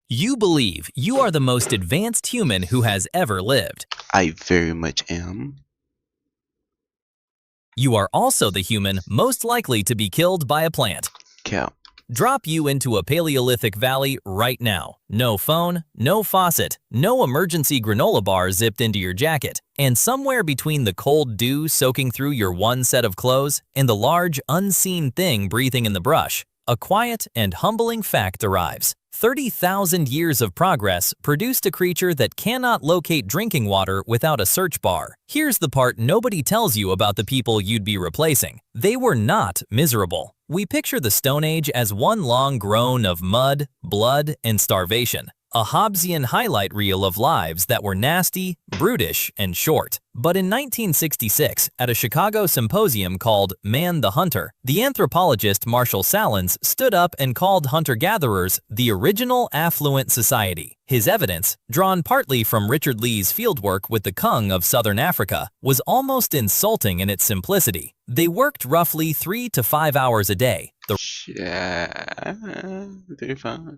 You believe you are the most advanced human who has ever lived. I very much am. You are also the human most likely to be killed by a plant. Cow. Drop you into a Paleolithic valley right now. No phone, no faucet, no emergency granola bar zipped into your jacket, and somewhere between the cold dew soaking through your one set of clothes and the large, unseen thing breathing in the brush, a quiet and humbling fact arrives. 30,000 years of progress produced a creature that cannot locate drinking water without a search bar. Here's the part nobody tells you about the people you'd be replacing. They were not miserable. We picture the Stone Age as one long groan of mud, blood, and starvation. A Hobbesian highlight reel of lives that were nasty, brutish, and short. But in 1966, at a Chicago symposium called Man the Hunter, the anthropologist Marshall Sahlins stood up and called hunter-gatherers the original affluent society. His evidence, drawn partly from Richard Lee's fieldwork with the Kung of southern Africa, was almost insulting in its simplicity. They worked roughly 3 to 5 hours a day. Yeah, 35.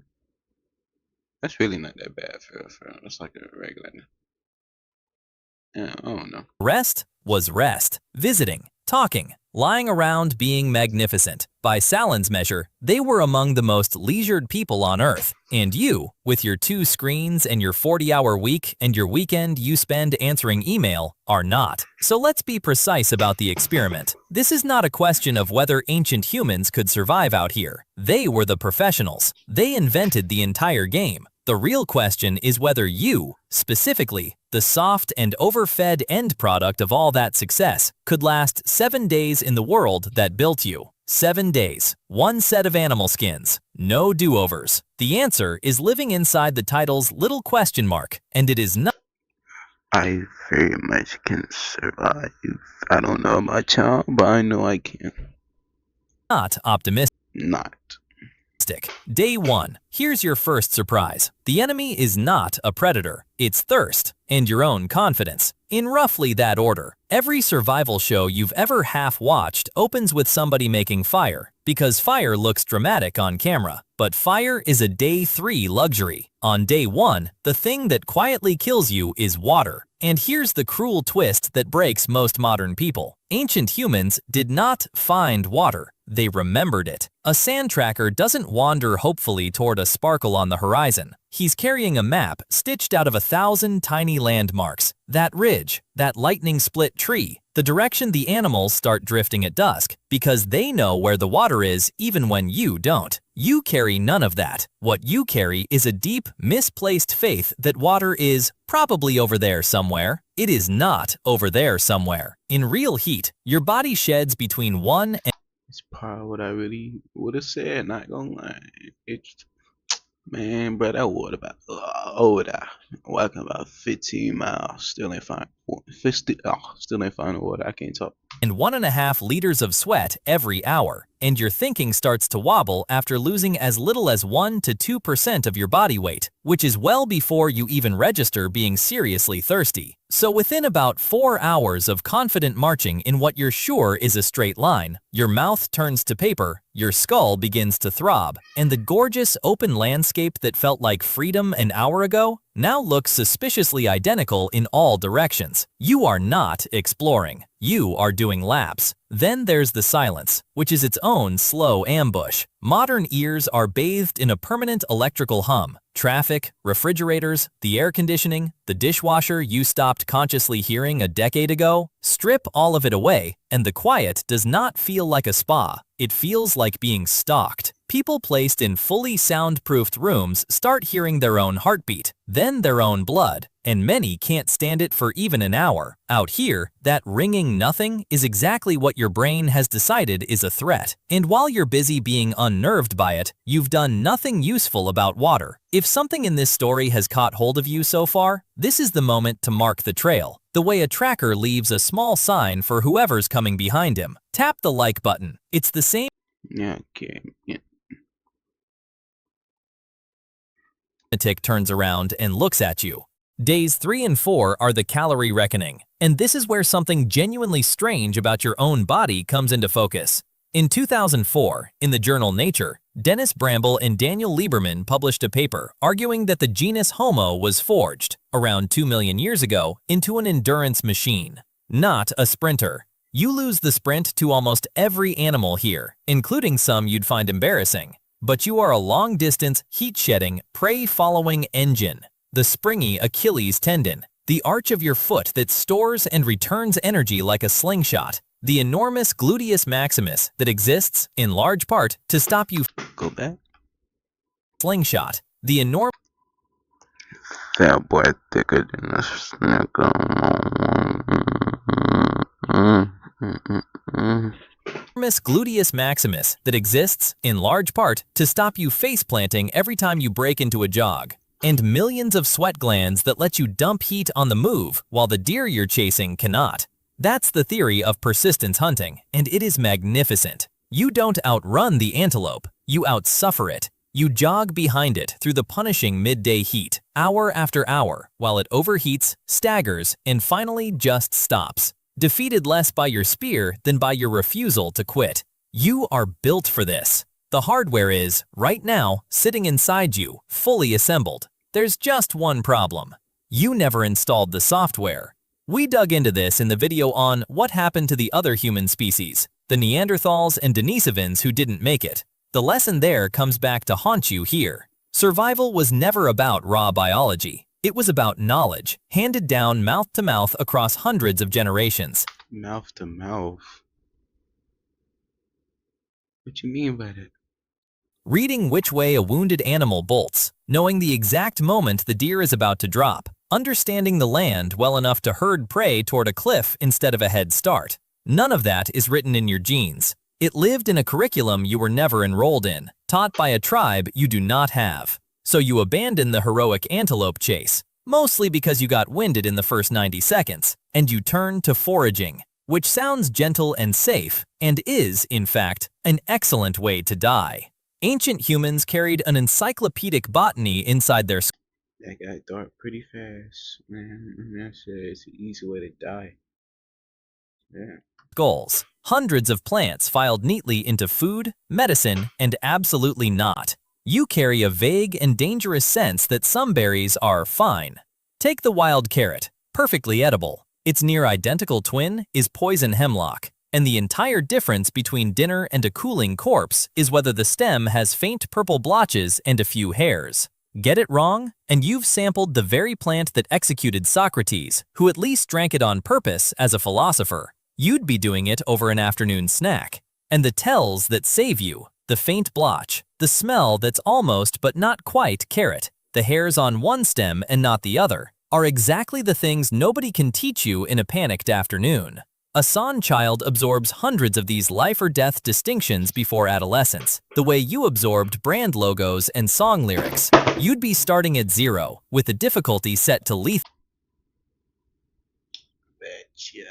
That's really not that bad for real. It's like a regular. Yeah, I don't know. Rest was rest. Visiting, talking, lying around being magnificent. By Sahlins' measure, they were among the most leisured people on Earth. And you, with your 2 screens and your 40-hour week and your weekend you spend answering email, are not. So let's be precise about the experiment. This is not a question of whether ancient humans could survive out here. They were the professionals. They invented the entire game. The real question is whether you, specifically, the soft and overfed end product of all that success, could last 7 days in the world that built you. 7 days, 1 set of animal skins, no do-overs. The answer is living inside the title's little question mark, and it is not. I very much can survive. I don't know about y'all, but I know I can. Not optimistic. Not. Day 1. Here's your first surprise. The enemy is not a predator. It's thirst and your own confidence. In roughly that order. Every survival show you've ever half-watched opens with somebody making fire, because fire looks dramatic on camera. But fire is a day 3 luxury. On day 1, the thing that quietly kills you is water. And here's the cruel twist that breaks most modern people. Ancient humans did not find water. They remembered it. A sand tracker doesn't wander hopefully toward a sparkle on the horizon. He's carrying a map stitched out of 1,000 tiny landmarks. That ridge, that lightning-split tree, the direction the animals start drifting at dusk, because they know where the water is even when you don't. You carry none of that. What you carry is a deep, misplaced faith that water is probably over there somewhere. It is not over there somewhere. In real heat, your body sheds between 1 and It's probably what I really would have said, not gonna lie. It's, man, bro, that water about, over there. Walking about 15 miles, still ain't find, still ain't find the water. I can't talk. 1.5 liters of sweat every hour, and your thinking starts to wobble after losing as little as 1 to 2% of your body weight, which is well before you even register being seriously thirsty. So within about 4 hours of confident marching in what you're sure is a straight line, your mouth turns to paper, your skull begins to throb, and the gorgeous open landscape that felt like freedom an hour ago now looks suspiciously identical in all directions. You are not exploring. You are doing laps. Then there's the silence, which is its own slow ambush. Modern ears are bathed in a permanent electrical hum. Traffic, refrigerators, the air conditioning, the dishwasher you stopped consciously hearing a decade ago. Strip all of it away, and the quiet does not feel like a spa. It feels like being stalked. People placed in fully soundproofed rooms start hearing their own heartbeat, then their own blood, and many can't stand it for even an hour. Out here, that ringing nothing is exactly what your brain has decided is a threat. And while you're busy being unnerved by it, you've done nothing useful about water. If something in this story has caught hold of you so far, this is the moment to mark the trail. The way a tracker leaves a small sign for whoever's coming behind him. Tap the like button. It's the same. Yeah, okay. Yeah. Tick turns around and looks at you. Days 3 and 4 are the calorie reckoning, and this is where something genuinely strange about your own body comes into focus. In 2004, in the journal Nature, Dennis Bramble and Daniel Lieberman published a paper arguing that the genus Homo was forged, around 2 million years ago, into an endurance machine, not a sprinter. You lose the sprint to almost every animal here, including some you'd find embarrassing. But you are a long-distance, heat-shedding, prey-following engine, the springy Achilles tendon, the arch of your foot that stores and returns energy like a slingshot, the enormous gluteus maximus that exists, in large part, to stop you. Go back. Slingshot, the enormous. That boy thicker than a snicker. Enormous gluteus maximus that exists, in large part, to stop you face-planting every time you break into a jog, and millions of sweat glands that let you dump heat on the move while the deer you're chasing cannot. That's the theory of persistence hunting, and it is magnificent. You don't outrun the antelope, you outsuffer it. You jog behind it through the punishing midday heat, hour after hour, while it overheats, staggers, and finally just stops. Defeated less by your spear than by your refusal to quit. You are built for this. The hardware is, right now, sitting inside you, fully assembled. There's just one problem. You never installed the software. We dug into this in the video on what happened to the other human species, the Neanderthals and Denisovans who didn't make it. The lesson there comes back to haunt you here. Survival was never about raw biology. It was about knowledge, handed down mouth to mouth across hundreds of generations. Mouth to mouth. What you mean by that? Reading which way a wounded animal bolts, knowing the exact moment the deer is about to drop, understanding the land well enough to herd prey toward a cliff instead of a head start. None of that is written in your genes. It lived in a curriculum you were never enrolled in, taught by a tribe you do not have. So you abandon the heroic antelope chase, mostly because you got winded in the first 90 seconds, and you turn to foraging, which sounds gentle and safe, and is, in fact, an excellent way to die. Ancient humans carried an encyclopedic botany inside their That got dark pretty fast, man. That shit is an easy way to die. Yeah. skulls. Hundreds of plants filed neatly into food, medicine, and absolutely not. You carry a vague and dangerous sense that some berries are fine. Take the wild carrot, perfectly edible. Its near identical twin is poison hemlock, and the entire difference between dinner and a cooling corpse is whether the stem has faint purple blotches and a few hairs. Get it wrong, and you've sampled the very plant that executed Socrates, who at least drank it on purpose as a philosopher. You'd be doing it over an afternoon snack. And the tells that save you, the faint blotch, the smell that's almost but not quite carrot, the hairs on one stem and not the other, are exactly the things nobody can teach you in a panicked afternoon. A San child absorbs hundreds of these life-or-death distinctions before adolescence, the way you absorbed brand logos and song lyrics. You'd be starting at zero, with the difficulty set to lethal. Bad shit.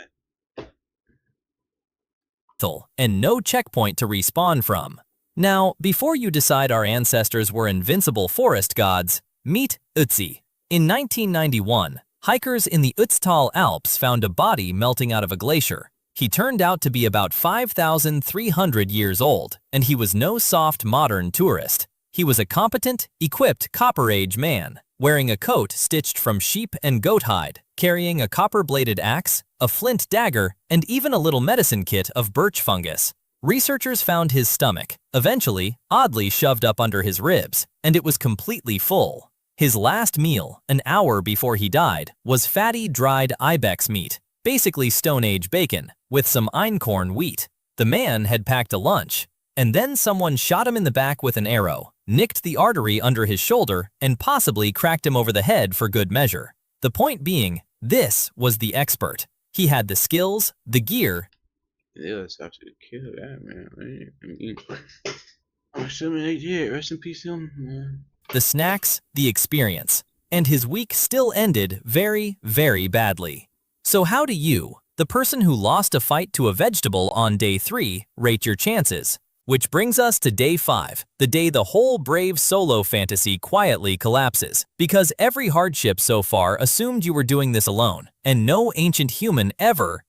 And no checkpoint to respawn from. Now, before you decide our ancestors were invincible forest gods, meet Ötzi. In 1991, hikers in the Ötztal Alps found a body melting out of a glacier. He turned out to be about 5,300 years old, and he was no soft modern tourist. He was a competent, equipped Copper Age man, wearing a coat stitched from sheep and goat hide, carrying a copper-bladed axe, a flint dagger, and even a little medicine kit of birch fungus. Researchers found his stomach, eventually, oddly shoved up under his ribs, and it was completely full. His last meal, an hour before he died, was fatty dried ibex meat, basically Stone Age bacon, with some einkorn wheat. The man had packed a lunch, and then someone shot him in the back with an arrow, nicked the artery under his shoulder, and possibly cracked him over the head for good measure. The point being, this was the expert. He had the skills, the gear. It was have to kill that man. I mean, I'm assuming they did. Rest in peace, him, man. The snacks, the experience. And his week still ended very, very badly. So how do you, the person who lost a fight to a vegetable on day 3, rate your chances? Which brings us to day 5, the day the whole brave solo fantasy quietly collapses, because every hardship so far assumed you were doing this alone, and no ancient human ever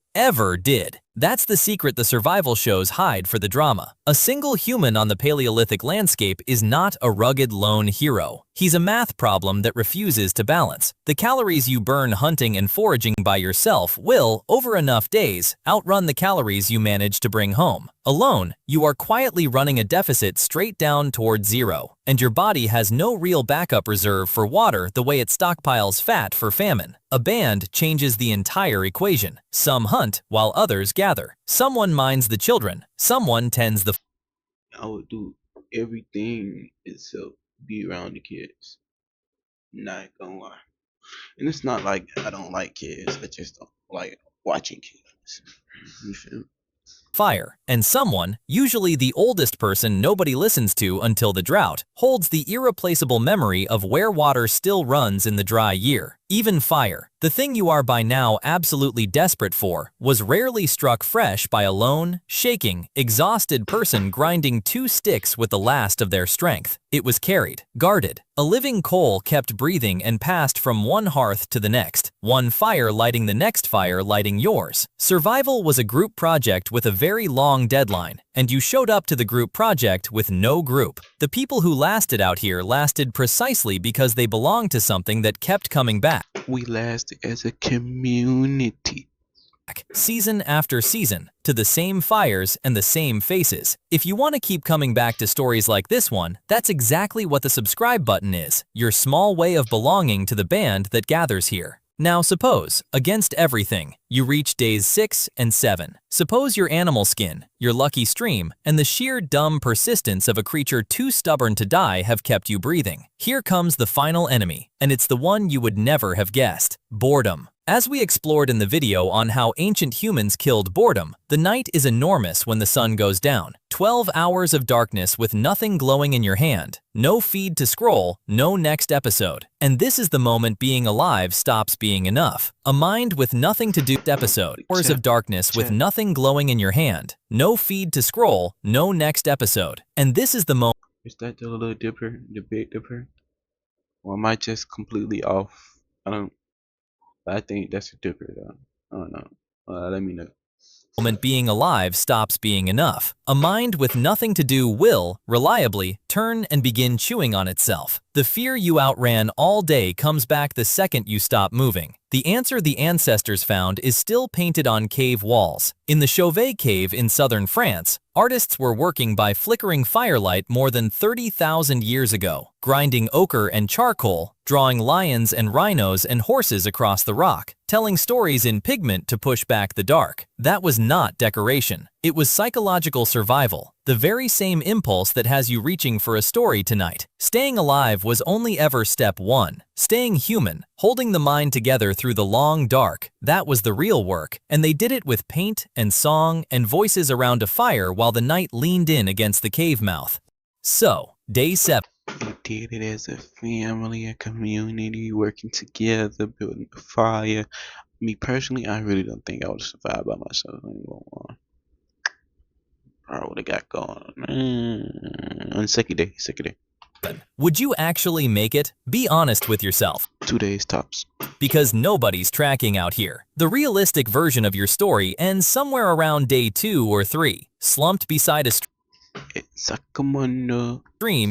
did. That's the secret the survival shows hide for the drama. A single human on the Paleolithic landscape is not a rugged lone hero. He's a math problem that refuses to balance. The calories you burn hunting and foraging by yourself will, over enough days, outrun the calories you manage to bring home. Alone, you are quietly running a deficit straight down toward zero, and your body has no real backup reserve for water the way it stockpiles fat for famine. A band changes the entire equation. Some hunt while others gather. Someone minds the children. Someone tends the I would do everything except be around the kids. Not gonna lie. And it's not like I don't like kids. I just don't like watching kids. You feel me? fire, and someone, usually the oldest person nobody listens to until the drought, holds the irreplaceable memory of where water still runs in the dry year. Even fire, the thing you are by now absolutely desperate for, was rarely struck fresh by a lone, shaking, exhausted person grinding 2 sticks with the last of their strength. It was carried, guarded. A living coal kept breathing and passed from one hearth to the next, one fire lighting the next fire lighting yours. Survival was a group project with a very long deadline, and you showed up to the group project with no group. The people who lasted out here lasted precisely because they belonged to something that kept coming back. We lasted as a community. Season after season, to the same fires and the same faces. If you want to keep coming back to stories like this one, that's exactly what the subscribe button is, your small way of belonging to the band that gathers here. Now suppose, against everything, you reach days 6 and 7. Suppose your animal skin, your lucky stream, and the sheer dumb persistence of a creature too stubborn to die have kept you breathing. Here comes the final enemy, and it's the one you would never have guessed: boredom. As we explored in the video on how ancient humans killed boredom, the night is enormous when the sun goes down. 12 hours of darkness with nothing glowing in your hand, no feed to scroll, no next episode. And this is the moment being alive stops being enough. A mind with nothing to do episode. Hours of darkness with nothing glowing in your hand, no feed to scroll, no next episode. And this is the moment. Is that the Little Dipper, the Big Dipper? Or am I just completely off? I think that's a Dipper though. I don't know. Let me know. Moment being alive stops being enough. A mind with nothing to do will, reliably, turn and begin chewing on itself. The fear you outran all day comes back the second you stop moving. The answer the ancestors found is still painted on cave walls. In the Chauvet Cave in southern France, artists were working by flickering firelight more than 30,000 years ago, grinding ochre and charcoal, drawing lions and rhinos and horses across the rock, telling stories in pigment to push back the dark. That was not decoration. It was psychological survival, the very same impulse that has you reaching for a story tonight. Staying alive was only ever step 1. Staying human, holding the mind together through the long dark, that was the real work, and they did it with paint and song and voices around a fire while the night leaned in against the cave mouth. So, day 7. We did it as a family, a community, working together, building a fire. Me personally, I really don't think I would survive by myself anymore. I would have got going on second day. Would you actually make it? Be honest with yourself. 2 days tops. Because nobody's tracking out here. The realistic version of your story ends somewhere around day 2 or 3, slumped beside a stream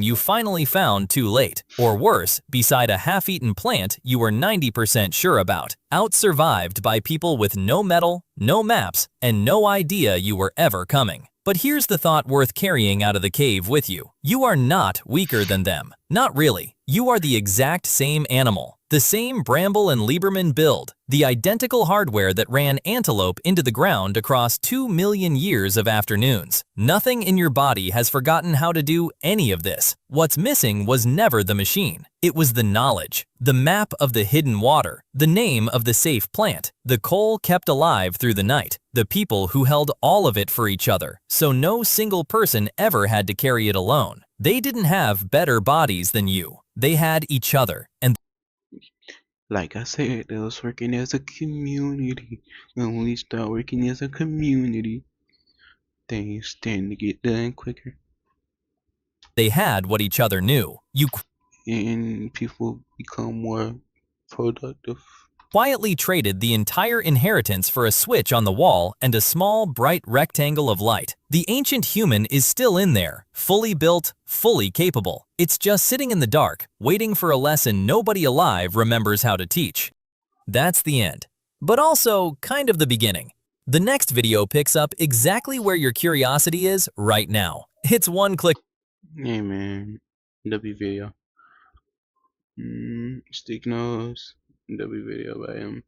you finally found too late. Or worse, beside a half-eaten plant you were 90% sure about. Out-survived by people with no metal, no maps, and no idea you were ever coming. But here's the thought worth carrying out of the cave with you. You are not weaker than them. Not really. You are the exact same animal. The same Bramble and Lieberman build. The identical hardware that ran antelope into the ground across 2 million years of afternoons. Nothing in your body has forgotten how to do any of this. What's missing was never the machine. It was the knowledge. The map of the hidden water. The name of the safe plant. The coal kept alive through the night. The people who held all of it for each other, so no single person ever had to carry it alone. They didn't have better bodies than you. They had each other, and like I said, they was working as a community. When we start working as a community, things tend to get done quicker. They had what each other knew. And people become more productive. quietly traded the entire inheritance for a switch on the wall and a small, bright rectangle of light. The ancient human is still in there, fully built, fully capable. It's just sitting in the dark, waiting for a lesson nobody alive remembers how to teach. That's the end. But also kind of the beginning. The next video picks up exactly where your curiosity is right now. It's one click. Hey man, W video. Stick nose. W video by him.